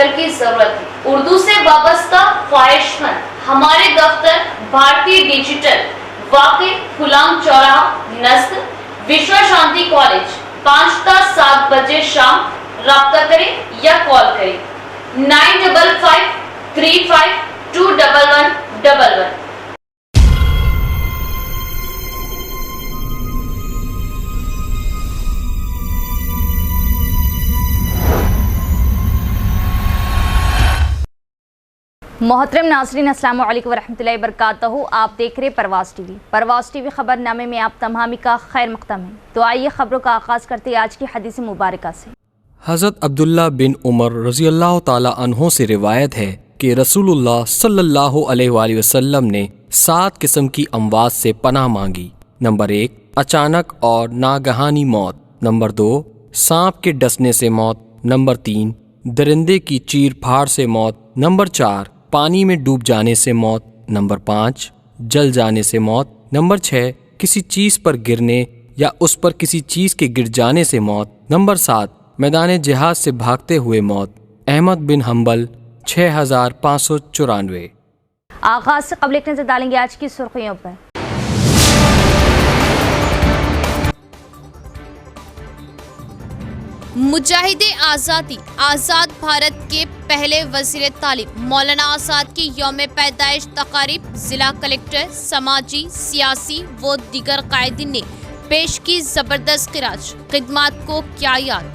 Doctor کی ضرورت ہے۔ اردو سے وابستہ خواہش مند ہمارے دفتر بھارتی ڈیجیٹل واقع غلام چوراہا نزد وشوا شانتی کالج 5 تا 7 بجے شام رابطہ کریں یا کال کریں 9553521111۔ محترم ناظرین، السلام علیکم ورحمۃ اللہ وبرکاتہ۔ آپ دیکھ رہے پرواز ٹی وی۔ پرواز ٹی وی خبر نامے میں آپ تمامی کا خیر مقدم ہے۔ تو آئیے خبروں کا آغاز کرتے ہیں آج کی حدیث مبارکہ سے۔ حضرت عبداللہ بن عمر رضی اللہ تعالی عنہ سے روایت ہے کہ رسول اللہ صلی اللہ علیہ وآلہ وسلم نے 7 قسم کی اموات سے پناہ مانگی۔ نمبر 1، اچانک اور ناگہانی موت۔ نمبر 2، سانپ کے ڈسنے سے موت۔ نمبر 3، درندے کی چیر پھاڑ سے موت۔ نمبر 4، پانی میں ڈوب جانے سے موت۔ نمبر 5، جل جانے سے موت۔ نمبر 6، کسی چیز پر گرنے یا اس پر کسی چیز کے گر جانے سے موت۔ نمبر 7، میدان جہاد سے بھاگتے ہوئے موت۔ احمد بن حنبل 6594۔ آغاز سے قبل ایک نظر ڈالیں گے آج کی سرخیوں پر۔ مجاہد آزادی آزاد بھارت کے پہلے وزیر تعلیم مولانا آزاد کی یوم پیدائش تقاریب ضلع کلکٹر، سماجی، سیاسی و دیگر قائدین نے پیش کی زبردست خراج خدمات کو کیا یاد۔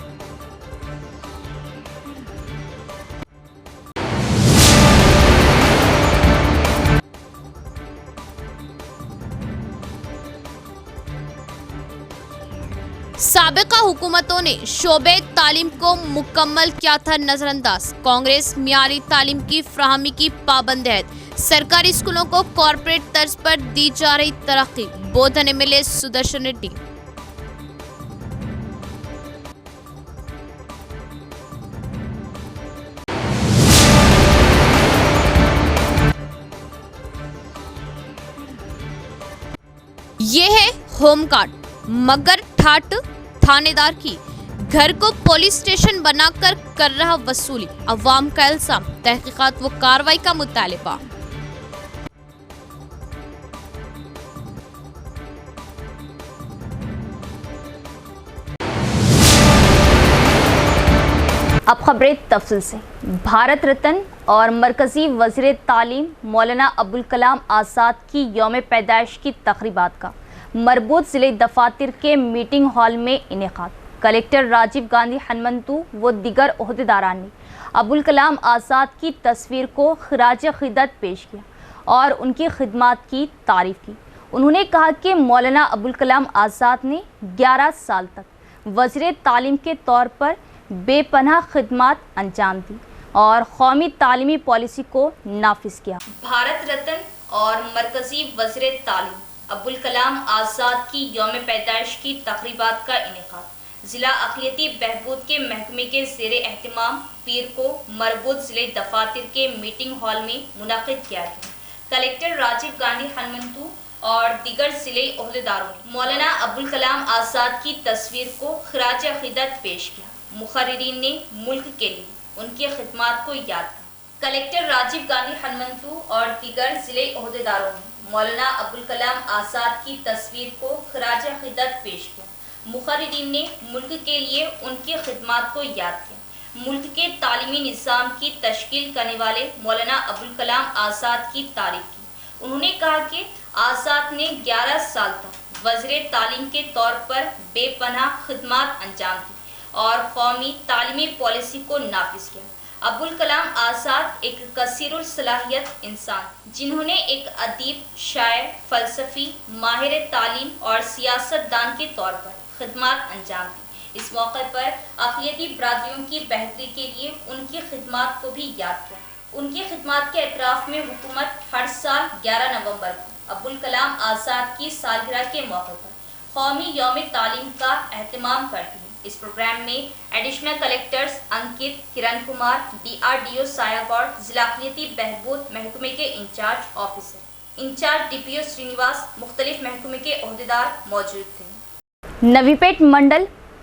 سابقہ حکومتوں نے شعبہ تعلیم کو مکمل کیا تھا نظر انداز۔ کانگریس معیاری تعلیم کی فراہمی کی پابند ہے۔ سرکاری اسکولوں کو کارپوریٹ طرز پر دی جا رہی ترقی۔ Bodhan M L A Sudarshan Reddy. یہ ہے ہوم گارڈ مگر ٹھاٹ تھانے دار کی، گھر کو پولیس اسٹیشن بنا کر رہا وصولی، عوام کا الزام، تحقیقات و کارروائی کا مطالبہ۔ اب خبریں تفصیل سے۔ بھارت رتن اور مرکزی وزیر تعلیم مولانا ابوالکلام آزاد کی یوم پیدائش کی تقریبات کا مربوط ضلع دفاتر کے میٹنگ ہال میں انعقاد۔ کلکٹر راجیو گاندھی ہنمنتو و دیگر عہدیداران نے ابوالکلام آزاد کی تصویر کو خراج عقیدت پیش کیا اور ان کی خدمات کی تعریف کی۔ انہوں نے کہا کہ مولانا ابوالکلام آزاد نے 11 سال تک وزیر تعلیم کے طور پر بے پناہ خدمات انجام دی اور قومی تعلیمی پالیسی کو نافذ کیا۔ بھارت رتن اور مرکزی وزیر تعلیم ابوالکلام آزاد کی یوم پیدائش کی تقریبات کا انعقاد ضلع اقلیتی بہبود کے محکمے کے زیر اہتمام پیر کو مربوط ضلع دفاتر کے میٹنگ ہال میں منعقد کیا گیا۔ کلکٹر راجیو گاندھی ہنمنتو اور دیگر ضلع عہدیداروں نے مولانا ابوالکلام آزاد کی تصویر کو خراج عقیدت پیش کیا۔ مقررین نے ملک کے لیے ان کی خدمات کو یاد کیا۔ کلکٹر راجیو گاندھی ہنمنتو اور دیگر ضلع عہدیداروں نے مولانا ابوالکلام آزاد کی تصویر کو خراج عقیدت پیش کیا۔ مقررین نے ملک کے لیے ان کی خدمات کو یاد کیا۔ ملک کے تعلیمی نظام کی تشکیل کرنے والے مولانا ابوالکلام آزاد کی تعریف کی۔ انہوں نے کہا کہ آزاد نے 11 سال تک وزیر تعلیم کے طور پر بے پناہ خدمات انجام دی اور قومی تعلیمی پالیسی کو نافذ کیا۔ ابوالکلام آزاد ایک کثیر الصلاحیت انسان جنہوں نے ایک ادیب، شاعر، فلسفی، ماہر تعلیم اور سیاست دان کے طور پر خدمات انجام دی۔ اس موقع پر اقلیتی برادریوں کی بہتری کے لیے ان کی خدمات کو بھی یاد کیا۔ ان کی خدمات کے اعتراف میں حکومت ہر سال 11 نومبر کو ابوالکلام آزاد کی سالگرہ کے موقع پر قومی یوم تعلیم کا اہتمام کرتی ہے۔ اس پروگرام میں ایڈیشنل کلکٹرز انکت، کرن کمار، DRDO سایہ گوڑ، ضلع اقلیتی بہبود محکمے کے incharge officer, incharge DPO Srinivas, مختلف محکمے کے عہدیدار موجود تھے۔ نوی پیٹ منڈل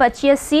85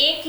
1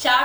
4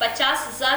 50,000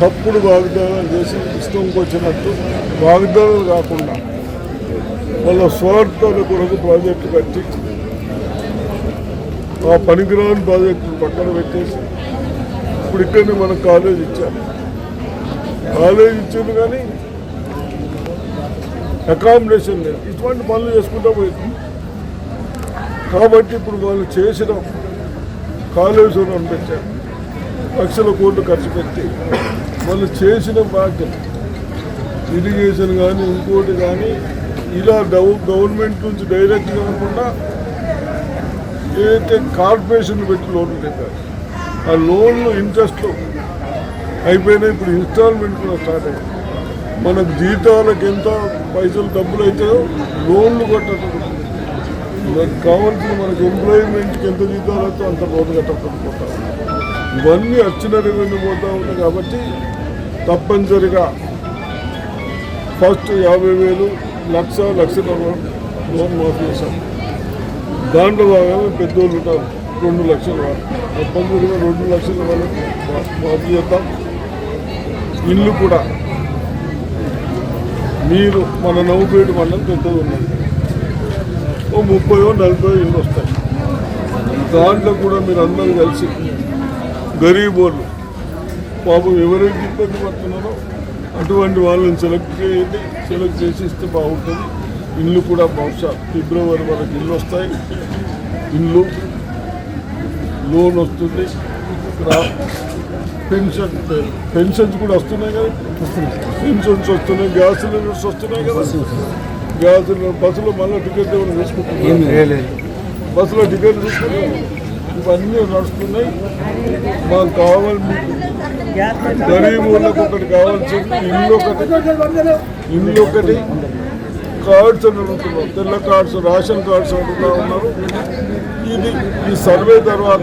తప్పుడు వాగ్దానాలు చేసి ఇష్టంకి వచ్చినట్టు వాగ్దానాలు కాకుండా వాళ్ళ స్వార్థాల కొరకు ప్రాజెక్టు కట్టి ఆ పనికిరాని ప్రాజెక్టులు పక్కన పెట్టేసి ఇప్పుడు ఇక్కడనే మనకు కాలేజ్ ఇచ్చారు కానీ అకామిడేషన్ లేదు, ఇటువంటి పనులు చేసుకుంటూ పోయింది. కాబట్టి ఇప్పుడు వాళ్ళు చేసిన కాలేజీలో పెట్టారు, లక్షల కోట్లు ఖర్చు పెట్టి వాళ్ళు చేసిన బాధ్యత ఇరిగేషన్ కానీ ఇంకోటి కానీ ఇలా గవర్నమెంట్ నుంచి డైరెక్ట్గా కాకుండా ఏదైతే కార్పొరేషన్లు పెట్టి లోన్లు చెప్పారు ఆ లోన్లు ఇంట్రెస్ట్లు అయిపోయినాయి. ఇప్పుడు ఇన్స్టాల్మెంట్ కూడా స్టార్ట్ అయ్యింది. మనకు జీతాలకు ఎంత పైసలు డబ్బులు అవుతాయో లోన్లు కట్టడం మనకు కావాల్సిన మనకు ఎంప్లాయ్మెంట్కి ఎంత జీతాలు అవుతాయో అంత లోన్లు కట్టకపోతాం. ఇవన్నీ వచ్చిన రెవెన్యూ పోతూ ఉన్నాయి. కాబట్టి తప్పనిసరిగా ఫస్ట్ 50,000 1,00,000 లోన్ మాఫీ చేశాం. దాంట్లో భాగంగా పెద్దోళ్ళు ఉంటారు 2 లక్షల వాళ్ళు తప్పనిసరిగా 2 లక్షల వాళ్ళకి మాఫీ చేద్దాం. ఇల్లు కూడా మీరు మన నవ్వుపేట మండలం పెద్దది ఉన్నది, ఓ 30-40 ఇల్లు వస్తాయి. దాంట్లో కూడా మీరు అందరూ కలిసి గరీబ్ వాళ్ళు పాపం ఎవరైతే ఇబ్బంది పడుతున్నారో అటువంటి వాళ్ళని సెలెక్ట్ చేయండి, సెలెక్ట్ చేసి ఇస్తే బాగుంటుంది. ఇల్లు కూడా బహుశా ఫిబ్రవరి వరకు ఇల్లు వస్తాయి. ఇల్లు లోన్ వస్తుంది, పెన్షన్స్ కూడా వస్తున్నాయి కదా, పెన్షన్స్ వస్తున్నాయి, గ్యాస్ సిలిండర్స్ వస్తున్నాయి కదా, గ్యాస్ సిలిండర్ బస్సులో మళ్ళీ టికెట్ ఏమైనా తీసుకుంటున్నాయి, బస్సులో టికెట్ తీసుకుంటున్నాయి, ఇవన్నీ నడుస్తున్నాయి. మాకు కావాలి, మీకు గరీబ్ వాళ్ళకి ఒకటి కావాల్సింది ఇల్లు ఒకటి కార్డ్స్ అని అడుగుతున్నాం, తెల్ల కార్డ్స్, రేషన్ కార్డ్స్ అడుగుతా ఉన్నారు. ఇది ఈ సర్వే తర్వాత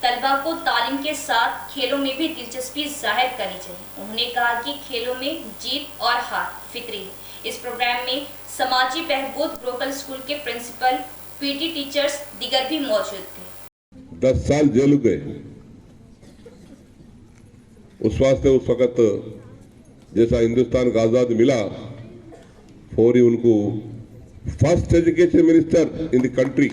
طلبہ کو تعلیم کے ساتھ کھیلوں میں بھی دلچسپی ظاہر کرنی چاہیے. انہوں نے کہا کہ کھیلوں میں جیت اور ہار فطری ہے. اس پروگرام میں سماجی بہبود گروکل اسکول کے پرنسپل، پی ٹی ٹیچرز دیگر بھی موجود تھے. 10 سال جیل گئے. اس واسطے اس وقت جیسا ہندوستان کا آزاد ملا فوری ان کو first education minister in the country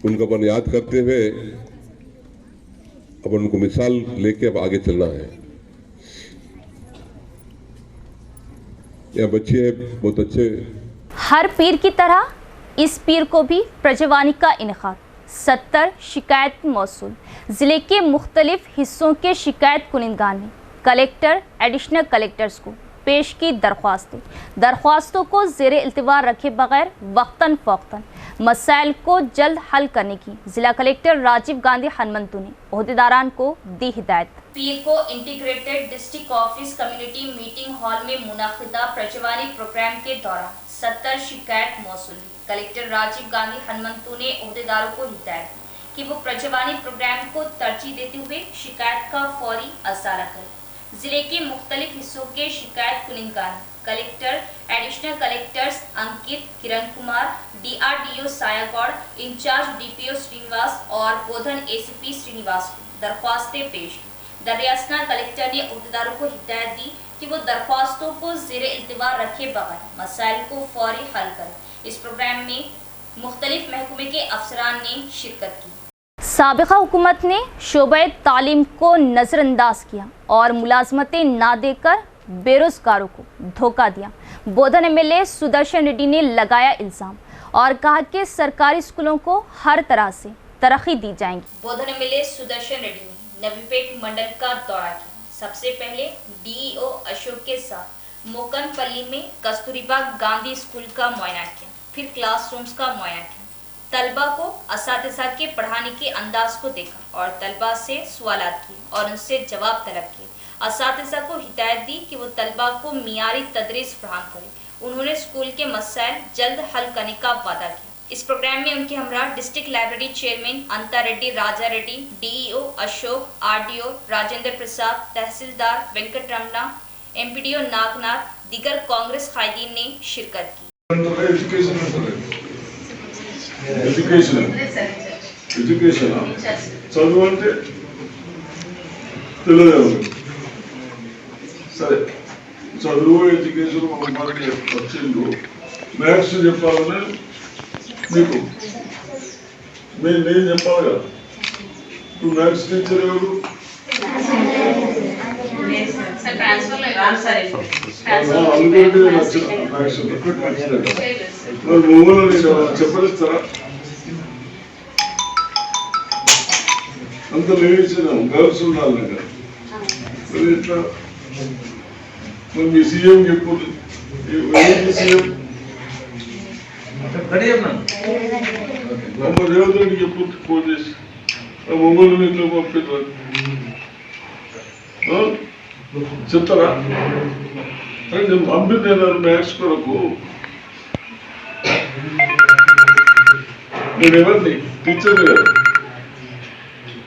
in کو اپن یاد کرتے ہوئے اپن ان کو مثال لے کے اب آگے چلنا ہے. یہ بچے ہیں بہت اچھے. ہر پیر کی طرح اس پیر کو بھی پرجوانی کا انعقاد. 70 شکایت موصول. ضلع کے مختلف حصوں کے شکایت کنندگان نے کلیکٹر، ایڈیشنل کلیکٹرز کو پیش کی درخواستوں کو زیر التوا رکھے بغیر وقتاً فوقتاً مسائل کو جلد حل کرنے کی ضلع کلیکٹر راجیو گاندھی ہنمنتو نے عہدیداران کو دی ہدایت. پیر کو integrated district office community meeting hall میں منعقدہ پرجوانی پروگرام کے دوران 70 شکایت موصول ہوئی. کلیکٹر راجیو گاندھی ہنمنتو نے عہدیداروں کو ہدایت دی کہ وہ پرجوانی پروگرام کو ترجیح دیتے ہوئے شکایت کا فوری ازالہ کریں. ضلع کے مختلف حصوں کے شکایت کنندگان کلیکٹر، ایڈیشنل کلیکٹرز انکت، کرن کمار، DRDO سایہ گوڑ، انچارج DPO سرینواس اور بودھن ACP سرینواس کو درخواستیں پیش کی. دریاسنا کلیکٹر نے عہدیداروں کو ہدایت دی کہ وہ درخواستوں کو زیر التوا رکھے بغیر مسائل کو فوری حل کریں. اس پروگرام میں مختلف محکمے کے افسران نے شرکت کی. سابقہ حکومت نے شعبہ تعلیم کو نظر انداز کیا اور ملازمتیں نہ دے کر بے روزگاروں کو دھوکہ دیا. بودھن MLA سدرشن ریڈی نے لگایا الزام اور کہا کہ سرکاری اسکولوں کو ہر طرح سے ترقی دی جائیں گی. بودھن MLA سدرشن ریڈی نے نوی پیٹ منڈل کا دورہ کیا. سب سے پہلے DEO اشوک کے ساتھ موکن پلی میں کستوریبا گاندھی اسکول کا معائنہ کیا. پھر کلاس رومز کا معائنہ کیا. طلبہ کو اساتذہ کے پڑھانے کے انداز کو دیکھا اور طلبہ سے سوالات کیے اور ان سے جواب طلب کیے. اساتذہ کو ہدایت دی کہ وہ طلبہ کو معیاری تدریس فراہم کرے. انہوں نے اسکول کے مسائل جلد حل کرنے کا وعدہ کیا. اس پروگرام میں ان کے ہمراہ district library chairman Anta Reddy Raja Reddy, DEO Ashok, RDO Rajendra Prasad, تحصیلدار وینکٹ رمنا، MPDO ناگناتھ، دیگر کانگریس قائدین نے شرکت کی. చదువు అంటే తెలియదు. సరే చదువు ఎడ్యుకేషన్ మనకి వచ్చిండు. మ్యాథ్స్ చెప్పాలని నీకు నేను చెప్పాలి కదా. ఇప్పుడు మ్యాథ్స్ టీచర్ ఎవరు? అందుకంటే నచ్చిన మ్యాథ్స్ మరి మమ్మల్ని చెప్పనిస్తారా? అంత లేచినాం గర్ల్స్ ఉండాలి కదా. మరి ఇట్లా మరి మీ సీఎం చెప్పు. సీఎం రేవంత్ రెడ్డి చెప్పు ఫోన్ చేసి మమ్మల్ని ఇంట్లో పంపిస్తారు చెప్తారా? నేను పంపింది మ్యాథ్స్ కొరకు. నేను ఎవరిని టీచర్ గారు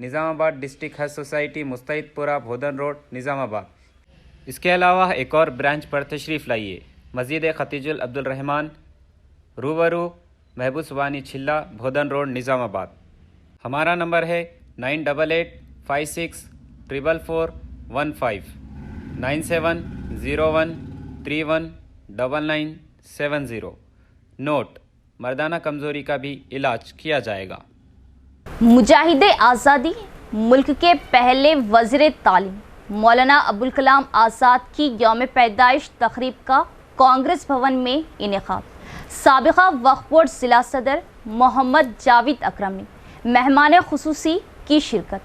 نظام آباد ڈسٹرکٹ حج سوسائٹی مستعد پورہ بھودن روڈ نظام آباد۔ اس کے علاوہ ایک اور برانچ پر تشریف لائیے، مسجد ختیج عبدالرحمن روبرو محبوب سبحانی چھلا بھودن روڈ نظام آباد۔ ہمارا نمبر ہے 9886444415 9701319970۔ نوٹ: مردانہ کمزوری کا بھی علاج کیا جائے گا۔ مجاہد آزادی، ملک کے پہلے وزیر تعلیم مولانا ابوالکلام آزاد کی یوم پیدائش تقریب کا کانگریس بھون میں انعقاد۔ سابقہ وقف بورڈ ضلع صدر محمد جاوید اکرم نے مہمان خصوصی کی شرکت۔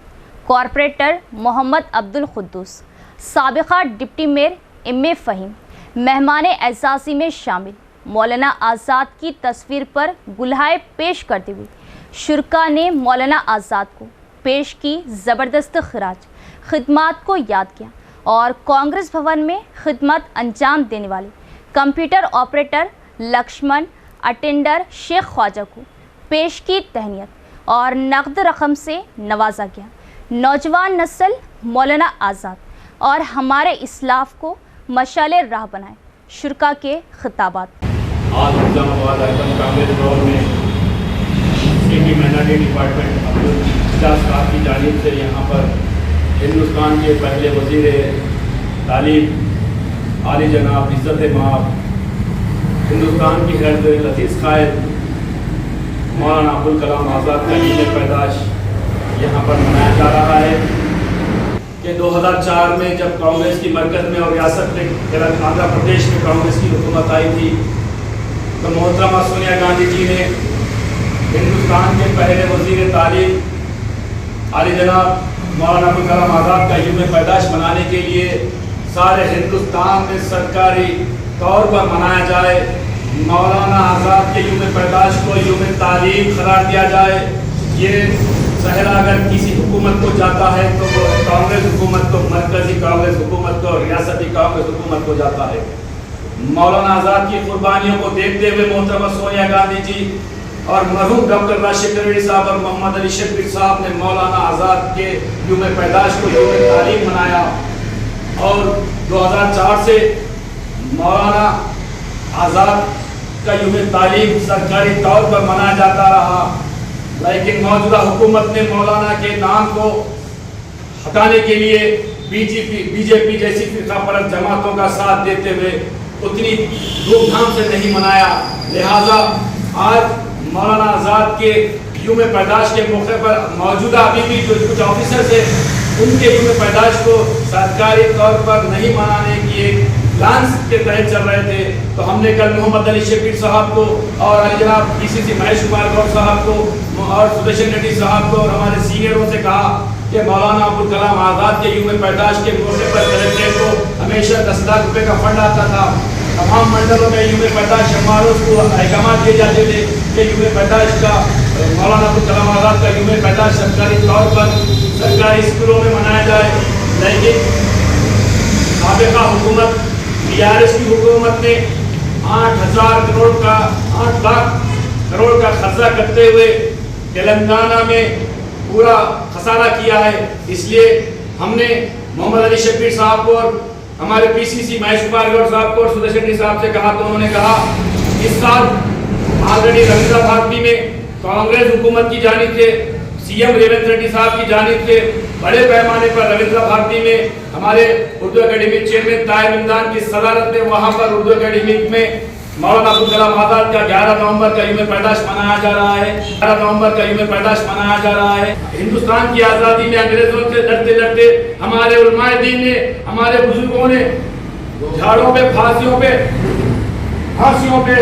کارپوریٹر محمد عبدالقدوس، سابقہ ڈپٹی میئر فہیم مہمان اعزازی میں شامل۔ مولانا آزاد کی تصویر پر گلہائے پیش کرتے ہوئے شرکا نے مولانا آزاد کو پیش کی زبردست خراج خدمات کو یاد کیا اور کانگریس بھون میں خدمت انجام دینے والے کمپیوٹر آپریٹر لکشمن اٹینڈر شیخ خواجہ کو پیش کی تہنیت اور نقد رقم سے نوازا گیا۔ نوجوان نسل مولانا آزاد اور ہمارے اسلاف کو مشعل راہ بنائے، شرکا کے خطابات۔ آج نظام آباد اربن کانگریس بھون میں سیٹی مائنارٹی ڈپارٹمنٹ عبدالجلیل صاحب کی جانب سے یہاں پر ہندوستان کے پہلے وزیر تعلیم عالی جناب عزت مآب ہندوستان کی حیرت لطیف قائد مولانا ابوالکلام آزاد کا یوم پیدائش یہاں پر منایا جا رہا ہے کہ 2004 میں جب کانگریس کی مرکز میں اور ریاست میں آندھرا پردیش میں کانگریس کی حکومت آئی تھی تو محترمہ سونیا گاندھی جی نے ہندوستان کے پہلے وزیر تعلیم عالی جناب مولانا ابوالکلام آزاد کا یوم پیدائش منانے کے لیے سارے ہندوستان میں سرکاری طور پر منایا جائے، مولانا آزاد کے یوم پیدائش کو یوم تعلیم قرار دیا جائے۔ یہ صحرا اگر کسی حکومت کو جاتا ہے تو وہ کانگریس حکومت کو، مرکزی کانگریس حکومت کو، ریاستی کانگریس حکومت کو جاتا ہے۔ مولانا آزاد کی قربانیوں کو دیکھتے ہوئے محترمہ سونیا گاندھی جی اور مرحوم ڈاکٹر راشد ریڈی صاحب اور محمد علی شبیر صاحب نے مولانا آزاد کے یوم پیدائش کو یوم تعلیم منایا، اور 2004 سے مولانا آزاد کا یوم تعلیم سرکاری طور پر منایا جاتا رہا، لیکن موجودہ حکومت نے مولانا کے نام کو ہٹانے کے لیے بی جے پی جیسی فرقہ پرست جماعتوں کا ساتھ دیتے ہوئے اتنی دھوم دھام سے نہیں منایا۔ لہٰذا آج مولانا آزاد کے یوم پیدائش کے موقع پر موجودہ ابھی بھی جو کچھ آفیسرز ہیں ان کے یوم پیدائش کو سرکاری طور پر نہیں منانے کی ایک پلانس کے تحت چل رہے تھے، تو ہم نے کل محمد علی شبیر صاحب کو اور علی جناب پی سی سی مہیش کمار گوڑ صاحب کو اور سدرشن ریڈی صاحب کو اور ہمارے سینئروں سے کہا کہ مولانا ابوالکلام آزاد کے یوم پیدائش کے موقع پر کلکٹریٹ کو ہمیشہ 10 لاکھ روپے کا فنڈ آتا تھا، تمام منڈلوں میں یوم پیدائش ہماروں کو احکامات دیے جاتے تھے کہ یوم پیدائش کا مولانا ابوالکلام آزاد کا یوم پیدائش سرکاری طور پر سرکاری اسکولوں میں منایا جائے، لیکن سابقہ حکومت BRS کی حکومت نے 8 لاکھ کروڑ کا خرچہ کرتے ہوئے تلنگانہ میں پورا خسارہ کیا ہے۔ اس لیے ہم نے محمد علی شبیر صاحب کو اور ہمارے پی سی سی مہیش کمار گوڑ صاحب کو اور سدرشن ریڈی صاحب سے کہا، تو انہوں نے کہا اس سال آلریڈی رویندر بھارتی میں کانگریس حکومت کی جانب سے CM ریونت ریڈی صاحب کی جانب سے بڑے پیمانے پر رویندر بھارتی میں ہمارے اردو اکیڈمی چیئرمین طاہر ممدان کی صدارت میں وہاں پر اردو اکیڈمی میں مولانا ابوالکلام آزاد کا 11 نومبر کا یوم پیدائش منایا جا رہا ہے۔ 11 نومبر کا یوم پیدائش منایا جا رہا ہے۔ ہندوستان کی آزادی میں انگریزوں سے لڑتے لڑتے ہمارے علماء دین نے، ہمارے بزرگوں نے جھاڑوں پہ پھانسیوں پہ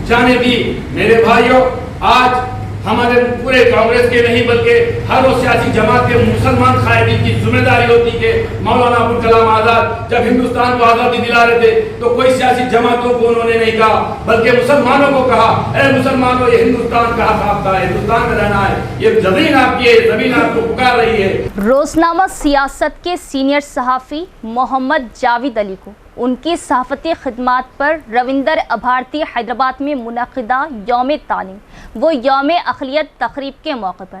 جانے دی۔ میرے بھائیوں، آج ہمارے پورے کانگریس کے نہیں بلکہ ہر وہ سیاسی جماعت کے مسلمان قائدین کی ذمہ داری ہوتی کہ مولانا ابوالکلام آزاد جب ہندوستان کو آزادی دلا رہے تھے تو کوئی سیاسی جماعتوں کو انہوں نے نہیں کہا بلکہ مسلمانوں کو کہا، اے مسلمانوں یہ ہندوستان کا حق آپ کا ہے، ہندوستان میں رہنا ہے، یہ زمین آپ کی ہے، زمین آپ کو پکار رہی ہے۔ روزنامہ سیاست کے سینئر صحافی محمد جاوید علی کو ان کی صحافتی خدمات پر رویندر بھارتی حیدرآباد میں منعقدہ یوم تعلیم و یوم اقلیت تقریب کے موقع پر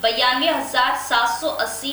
92,780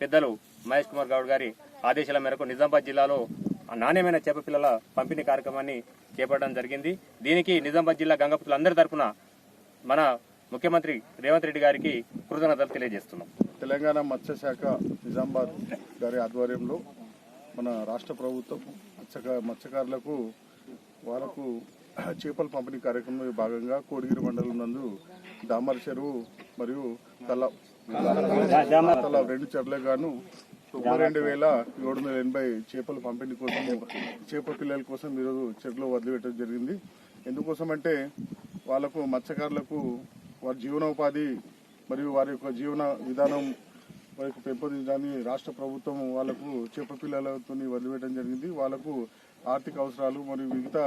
పెద్దలు మహేష్ కుమార్ గౌడ్ గారి ఆదేశాల మేరకు నిజామాబాద్ జిల్లాలో నాణ్యమైన చేప పిల్లల పంపిణీ కార్యక్రమాన్ని చేపట్టడం జరిగింది. దీనికి నిజామాబాద్ జిల్లా గంగపుత్రులందరి తరపున మన ముఖ్యమంత్రి రేవంత్ రెడ్డి గారికి కృతజ్ఞతలు తెలియజేస్తున్నాం. తెలంగాణ మత్స్యశాఖ నిజామాబాద్ గారి ఆధ్వర్యంలో మన రాష్ట్ర ప్రభుత్వం మత్స్యకారులకు వాళ్ళకు చేపల పంపిణీ కార్యక్రమంలో భాగంగా కోడిగిరి మండలం నందు దామర చెరువు మరియు తల రెండు చెర్లకు గాను 32,780 చేపల పంపిణీ కోసం చేప పిల్లల కోసం ఈరోజు చెరువులో వదిలిపెట్టడం జరిగింది. ఎందుకోసం అంటే వాళ్ళకు మత్స్యకారులకు వారి జీవనోపాధి మరియు వారి యొక్క జీవన విధానం వారికి పెంపొందించడానికి రాష్ట్ర ప్రభుత్వం వాళ్ళకు చేప పిల్లలతో వదిలిపెట్టడం జరిగింది. వాళ్ళకు ఆర్థిక అవసరాలు మరియు మిగతా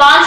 5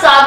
7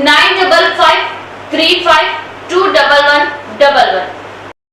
955 35211111.